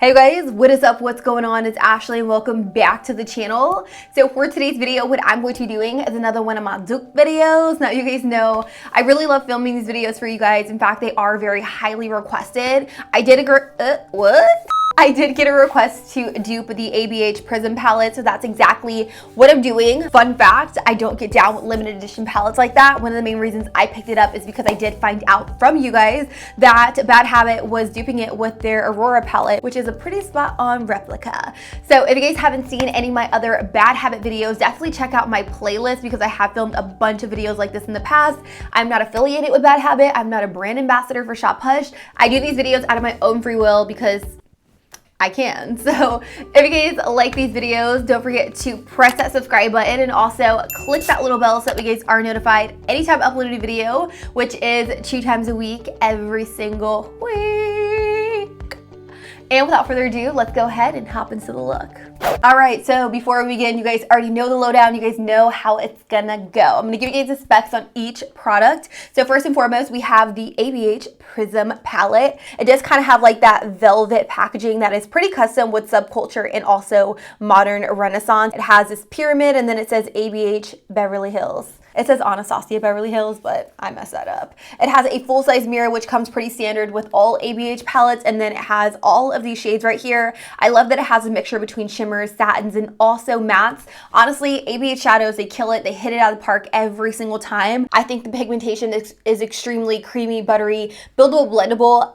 Hey guys, what is up? What's going on? It's Ashley and welcome back to the channel. So for today's video, what I'm going to be doing is another one of my dupe videos. Now you guys know I really love filming these videos for you guys. In fact, they are very highly requested. I did get a request to dupe the ABH Prism palette, so that's exactly what I'm doing. Fun fact, I don't get down with limited edition palettes like that. One of the main reasons I picked it up is because I did find out from you guys that Bad Habit was duping it with their Aurora palette, which is a pretty spot on replica. So if you guys haven't seen any of my other Bad Habit videos, definitely check out my playlist because I have filmed a bunch of videos like this in the past. I'm not affiliated with Bad Habit. I'm not a brand ambassador for SHOPHUSH. I do these videos out of my own free will because I can. So if you guys like these videos, don't forget to press that subscribe button and also click that little bell so that you guys are notified anytime I upload a video, which is 2 times a week, every single week. And without further ado, let's go ahead and hop into the look. All right, so before we begin, you guys already know the lowdown. You guys know how it's gonna go. I'm gonna give you guys the specs on each product. So first and foremost, we have the ABH Prism palette. It does kind of have like that velvet packaging that is pretty custom with subculture and also modern renaissance. It has this pyramid and then it says ABH Beverly Hills. It says Anastasia Beverly Hills, but I messed that up. It has a full-size mirror, which comes pretty standard with all ABH palettes, and then it has all of these shades right here. I love that it has a mixture between shimmers, satins, and also mattes. Honestly, ABH shadows, they kill it. They hit it out of the park every single time. I think the pigmentation is extremely creamy, buttery, buildable, blendable.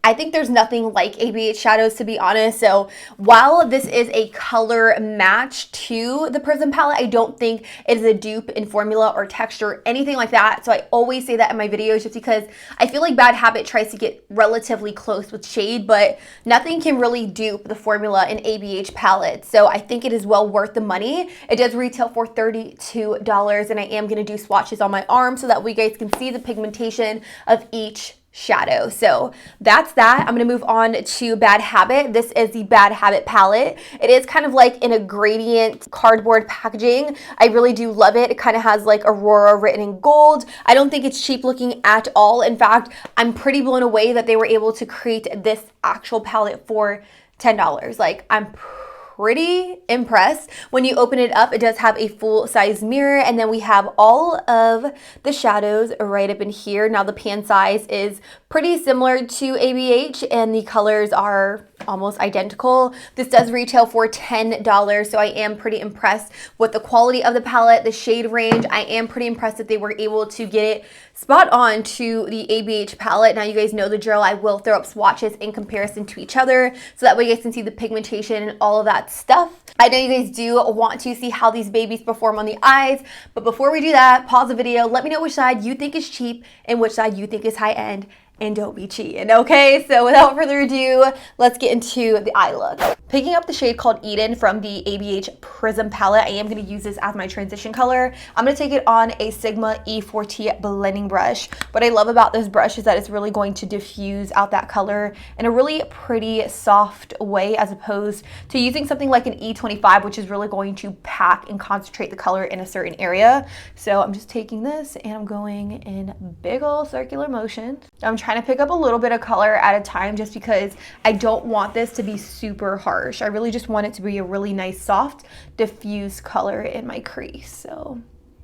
I think there's nothing like ABH shadows, to be honest. So while this is a color match to the Prism palette, I don't think it is a dupe in formula or texture, anything like that. So I always say that in my videos just because I feel like Bad Habit tries to get relatively close with shade, but nothing can really dupe the formula in ABH palettes. So I think it is well worth the money. It does retail for $32, and I am going to do swatches on my arm so that we guys can see the pigmentation of each shadow. So that's that. I'm going to move on to Bad Habit. This is the Bad Habit palette. It is kind of like in a gradient cardboard packaging. I really do love it. It kind of has like Aurora written in gold. I don't think it's cheap looking at all. In fact, I'm pretty blown away that they were able to create this actual palette for $10. Like, I'm pretty impressed. When you open it up, it does have a full-size mirror, and then we have all of the shadows right up in here. Now the pan size is pretty similar to ABH, and the colors are almost identical. This does retail for $10, so I am pretty impressed with the quality of the palette, the shade range. I am pretty impressed that they were able to get it spot on to the ABH palette. Now you guys know the drill. I will throw up swatches in comparison to each other so that way you guys can see the pigmentation and all of that stuff. I know you guys do want to see how these babies perform on the eyes, but before we do that, pause the video, let me know which side you think is cheap and which side you think is high end, and don't be cheating, okay? So without further ado, let's get into the eye look. Picking up the shade called Eden from the ABH Prism palette, I am gonna use this as my transition color. I'm gonna take it on a Sigma E40 blending brush. What I love about this brush is that it's really going to diffuse out that color in a really pretty soft way as opposed to using something like an E25, which is really going to pack and concentrate the color in a certain area. So I'm just taking this and I'm going in big old circular motion. I'm trying to pick up a little bit of color at a time just because I don't want this to be super harsh. I really just want it to be a really nice, soft, diffuse color in my crease. So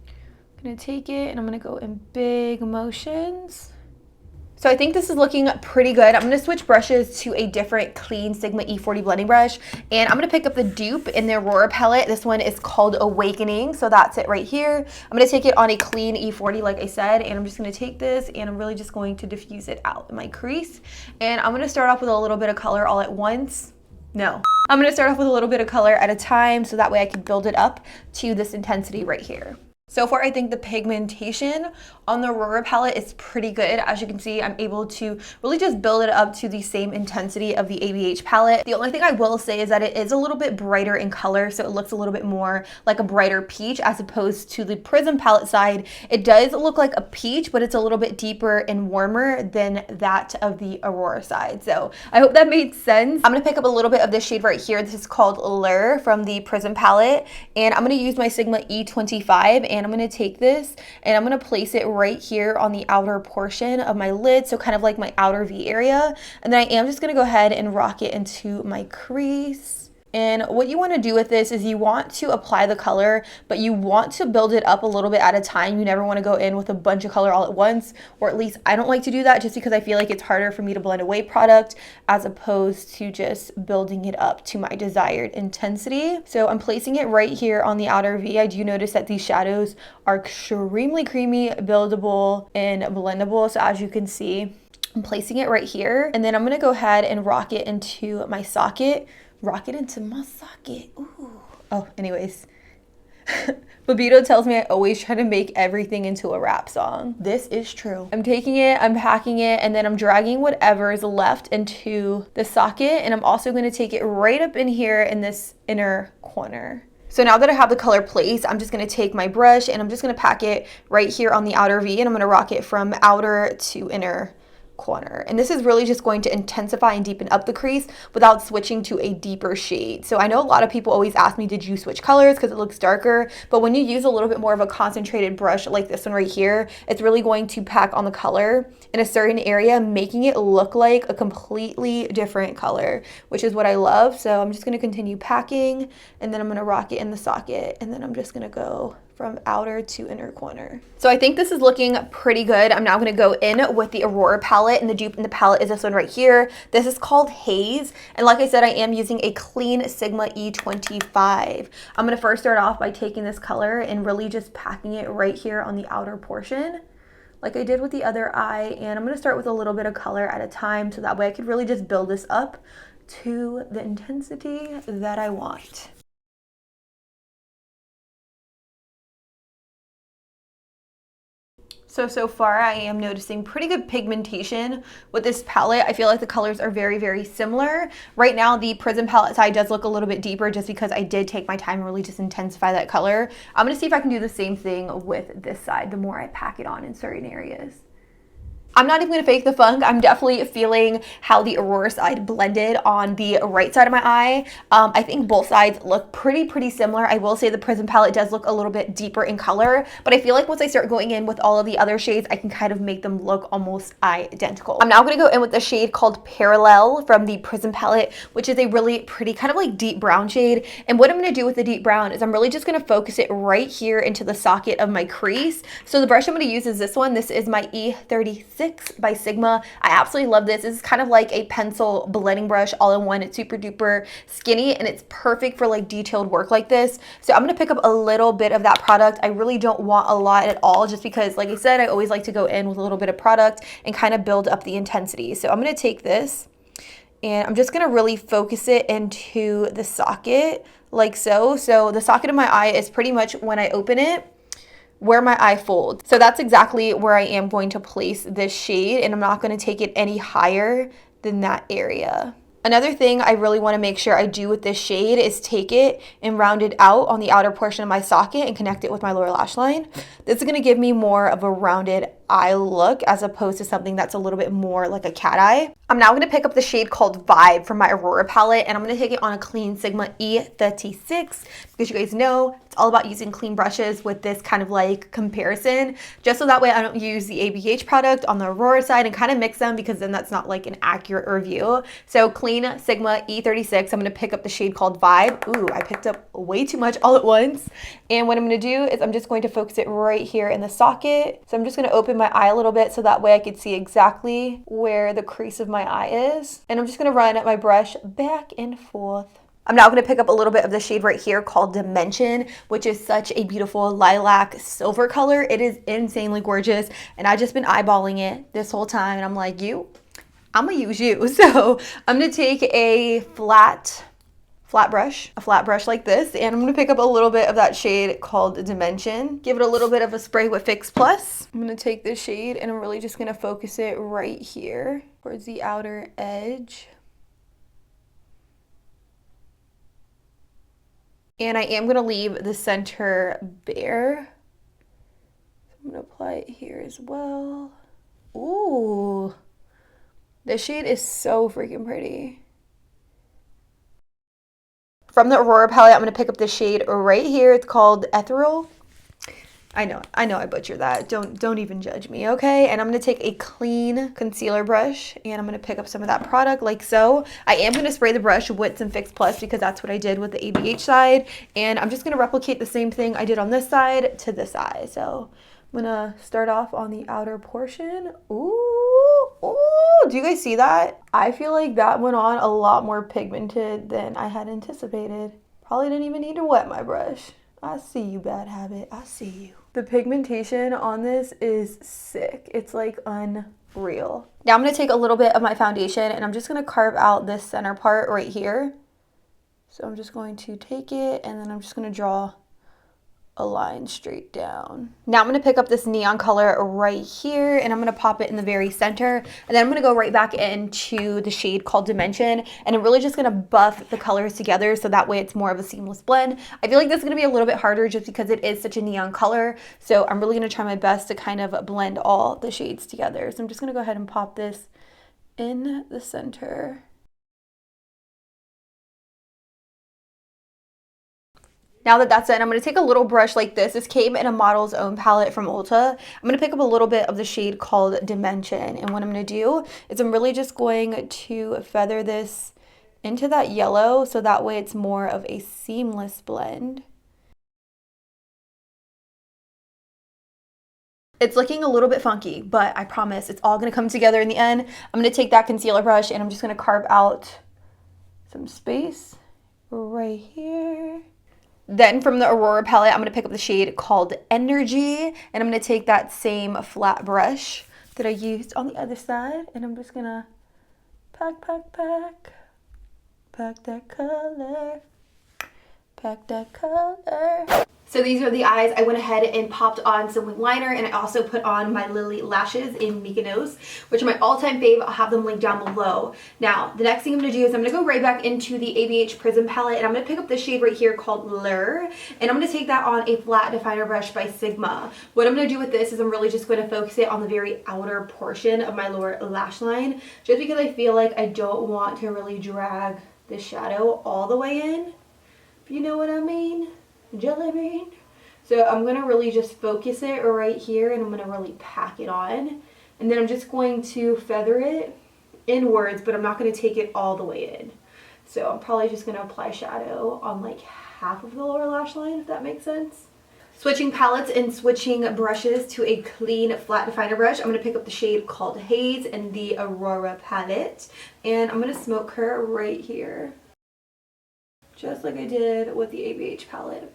I'm gonna take it and I'm gonna go in big motions. So I think this is looking pretty good. I'm going to switch brushes to a different clean Sigma E40 blending brush, and I'm going to pick up the dupe in the Aurora palette. This one is called Awakening, so that's it right here. I'm going to take it on a clean E40 like I said, and I'm just going to take this and I'm really just going to diffuse it out in my crease. And I'm going to start off with a little bit of color all at once. No. I'm going to start off with a little bit of color at a time so that way I can build it up to this intensity right here. So far, I think the pigmentation on the Aurora palette is pretty good. As you can see, I'm able to really just build it up to the same intensity of the ABH palette. The only thing I will say is that it is a little bit brighter in color, so it looks a little bit more like a brighter peach as opposed to the Prism palette side. It does look like a peach, but it's a little bit deeper and warmer than that of the Aurora side. So I hope that made sense. I'm gonna pick up a little bit of this shade right here. This is called Lure from the Prism palette, and I'm gonna use my Sigma E25, and I'm going to take this and I'm going to place it right here on the outer portion of my lid, so kind of like my outer V area. And then I am just going to go ahead and rock it into my crease. And what you want to do with this is you want to apply the color, but you want to build it up a little bit at a time. You never want to go in with a bunch of color all at once, or at least I don't like to do that, just because I feel like it's harder for me to blend away product as opposed to just building it up to my desired intensity. So I'm placing it right here on the outer V. I do notice that these shadows are extremely creamy, buildable, and blendable. So as you can see, I'm placing it right here, and then I'm going to go ahead and rock it into my socket. Rock it into my socket. Ooh. Oh, anyways. Babito tells me I always try to make everything into a rap song. This is true. I'm taking it, I'm packing it, and then I'm dragging whatever is left into the socket, and I'm also going to take it right up in here in this inner corner. So now that I have the color placed, I'm just going to take my brush and I'm just going to pack it right here on the outer V, and I'm going to rock it from outer to inner corner. And this is really just going to intensify and deepen up the crease without switching to a deeper shade. So I know a lot of people always ask me, did you switch colors because it looks darker? But when you use a little bit more of a concentrated brush like this one right here, it's really going to pack on the color in a certain area, making it look like a completely different color, which is what I love. So I'm just going to continue packing, and then I'm going to rock it in the socket, and then I'm just going to go from outer to inner corner. So I think this is looking pretty good. I'm now going to go in with the Aurora palette, and the dupe in the palette is this one right here. This is called Haze, and like I said, I am using a clean Sigma E25. I'm going to first start off by taking this color and really just packing it right here on the outer portion like I did with the other eye, and I'm going to start with a little bit of color at a time, so that way I could really just build this up to the intensity that I want. So far I am noticing pretty good pigmentation with this palette. I feel like the colors are very, very similar. Right now the Prism palette side does look a little bit deeper just because I did take my time and really just intensify that color. I'm gonna see if I can do the same thing with this side the more I pack it on in certain areas. I'm not even gonna fake the funk. I'm definitely feeling how the Aurora side blended on the right side of my eye. I think both sides look pretty similar. I will say the Prism palette does look a little bit deeper in color, but I feel like once I start going in with all of the other shades, I can kind of make them look almost identical. I'm now gonna go in with the shade called Parallel from the Prism palette, which is a really pretty kind of like deep brown shade. And what I'm gonna do with the deep brown is I'm really just gonna focus it right here into the socket of my crease. So the brush I'm gonna use is this one. This is my E36 by Sigma. I absolutely love this. This is kind of like a pencil blending brush all in one. It's super duper skinny and it's perfect for like detailed work like this. So I'm going to pick up a little bit of that product. I really don't want a lot at all, just because like I said, I always like to go in with a little bit of product and kind of build up the intensity. So I'm going to take this and I'm just going to really focus it into the socket like so. So the socket of my eye is pretty much when I open it, where my eye folds. So that's exactly where I am going to place this shade, and I'm not going to take it any higher than that area. Another thing I really want to make sure I do with this shade is take it and round it out on the outer portion of my socket and connect it with my lower lash line. This is going to give me more of a rounded eye look as opposed to something that's a little bit more like a cat eye. I'm now going to pick up the shade called Vibe from my Aurora palette, and I'm going to take it on a clean Sigma E36 because you guys know it's all about using clean brushes with this kind of like comparison, just so that way I don't use the ABH product on the Aurora side and kind of mix them, because then that's not like an accurate review. So clean Sigma E36, I'm going to pick up the shade called Vibe. Ooh, I picked up way too much all at once. And what I'm going to do is I'm just going to focus it right here in the socket. So I'm just going to open my eye a little bit so that way I could see exactly where the crease of my eye is. And I'm just going to run my brush back and forth. I'm now going to pick up a little bit of the shade right here called Dimension, which is such a beautiful lilac silver color. It is insanely gorgeous, and I've just been eyeballing it this whole time, and I'm like, I'm gonna use you. So I'm gonna take a flat brush like this, and I'm gonna pick up a little bit of that shade called Dimension. Give it a little bit of a spray with Fix Plus. I'm gonna take this shade and I'm really just gonna focus it right here towards the outer edge. And I am going to leave the center bare. I'm going to apply it here as well. Ooh, this shade is so freaking pretty. From the Aurora palette, I'm going to pick up the shade right here. It's called Ethereal. I know I butchered that. Don't even judge me, okay? And I'm gonna take a clean concealer brush and I'm gonna pick up some of that product like so. I am gonna spray the brush with some Fix Plus because that's what I did with the ABH side. And I'm just gonna replicate the same thing I did on this side to this side. So I'm gonna start off on the outer portion. Ooh, do you guys see that? I feel like that went on a lot more pigmented than I had anticipated. Probably didn't even need to wet my brush. I see you, bad habit. I see you. The pigmentation on this is sick. It's like unreal. Now I'm gonna take a little bit of my foundation and I'm just gonna carve out this center part right here. So I'm just going to take it and then I'm just gonna draw a line straight down. Now I'm going to pick up this neon color right here and I'm going to pop it in the very center, and then I'm going to go right back into the shade called Dimension, and I'm really just going to buff the colors together so that way it's more of a seamless blend. I feel like this is going to be a little bit harder just because it is such a neon color, so I'm really going to try my best to kind of blend all the shades together. So I'm just going to go ahead and pop this in the center. Now that that's done, I'm going to take a little brush like this. This came in a Model's Own palette from Ulta. I'm going to pick up a little bit of the shade called Dimension. And what I'm going to do is I'm really just going to feather this into that yellow so that way it's more of a seamless blend. It's looking a little bit funky, but I promise it's all going to come together in the end. I'm going to take that concealer brush and I'm just going to carve out some space right here. Then from the Aurora palette, I'm going to pick up the shade called Energy, and I'm going to take that same flat brush that I used on the other side, and I'm just going to pack that color, pack that color. So these are the eyes. I went ahead and popped on some wing liner, and I also put on my Lily lashes in Mykonos, which are my all-time fave. I'll have them linked down below. Now, the next thing I'm going to do is I'm going to go right back into the ABH Prism palette, and I'm going to pick up the shade right here called Lure, and I'm going to take that on a flat definer brush by Sigma. What I'm going to do with this is I'm really just going to focus it on the very outer portion of my lower lash line, just because I feel like I don't want to really drag the shadow all the way in, if you know what I mean. Jelly bean. So I'm going to really just focus it right here, and I'm going to really pack it on, and then I'm just going to feather it inwards, but I'm not going to take it all the way in. So I'm probably just going to apply shadow on like half of the lower lash line, if that makes sense. Switching palettes and switching brushes to a clean flat definer brush, I'm going to pick up the shade called Haze in the Aurora palette, and I'm going to smoke her right here, just like I did with the ABH palette.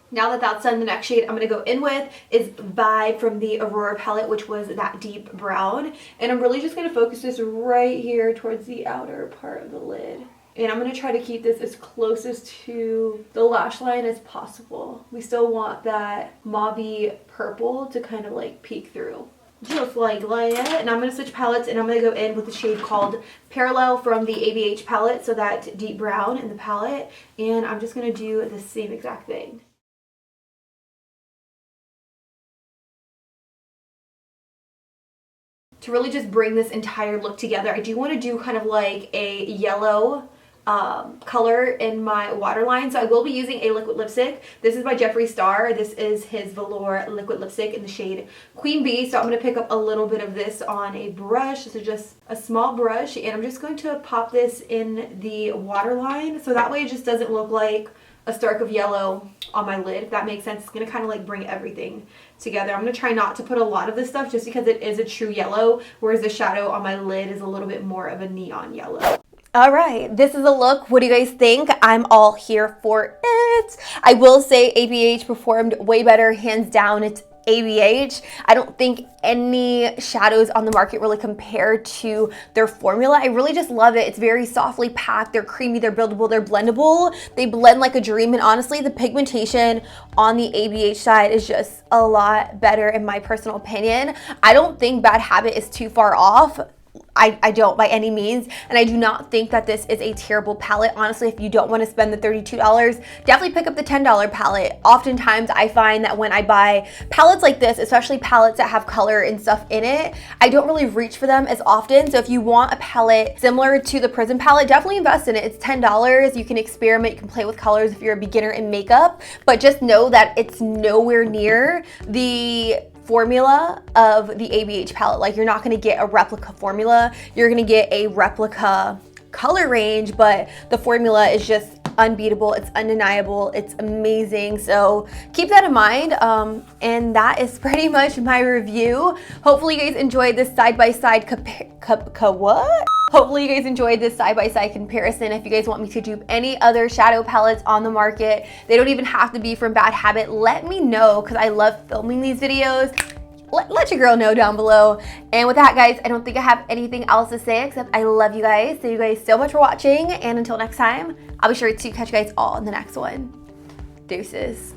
Now that that's done, the next shade I'm going to go in with is Vibe from the Aurora palette, which was that deep brown. And I'm really just going to focus this right here towards the outer part of the lid. And I'm going to try to keep this as closest to the lash line as possible. We still want that mauvey purple to kind of like peek through. Just like that. And I'm going to switch palettes, and I'm going to go in with the shade called Parallel from the ABH palette, so that deep brown in the palette. And I'm just going to do the same exact thing. To really just bring this entire look together, I do want to do kind of like a yellow color in my waterline. So I will be using a liquid lipstick. This is by Jeffree Star. This is his velour liquid lipstick in the shade Queen Bee. So I'm going to pick up a little bit of this on a brush. This is just a small brush, and I'm just going to pop this in the waterline, so that way it just doesn't look like a spark of yellow on my lid, if that makes sense. It's going to kind of like bring everything together. I'm going to try not to put a lot of this stuff just because it is a true yellow, whereas the shadow on my lid is a little bit more of a neon yellow. All right, this is a look. What do you guys think? I'm all here for it. I will say ABH performed way better, hands down. It's ABH. I don't think any shadows on the market really compare to their formula. I really just love it. It's very softly packed. They're creamy, they're buildable, they're blendable. They blend like a dream, and honestly, the pigmentation on the ABH side is just a lot better in my personal opinion. I don't think Bad Habit is too far off. I don't by any means, and I do not think that this is a terrible palette. Honestly, if you don't want to spend the $32, definitely pick up the $10 palette. Oftentimes, I find that when I buy palettes like this, especially palettes that have color and stuff in it, I don't really reach for them as often. So if you want a palette similar to the Prism palette, definitely invest in it. It's $10. You can experiment, you can play with colors if you're a beginner in makeup, but just know that it's nowhere near the formula of the ABH palette. Like, you're not gonna get a replica formula, you're gonna get a replica color range, but the formula is just unbeatable, it's undeniable, it's amazing. So keep that in mind. And that is pretty much my review. Hopefully you guys enjoyed this side-by-side Hopefully you guys enjoyed this side-by-side comparison. If you guys want me to dupe any other shadow palettes on the market, they don't even have to be from Bad Habit, let me know, because I love filming these videos. Let your girl know down below. And with that, guys, I don't think I have anything else to say except I love you guys. Thank you guys so much for watching, and until next time, I'll be sure to catch you guys all in the next one. Deuces.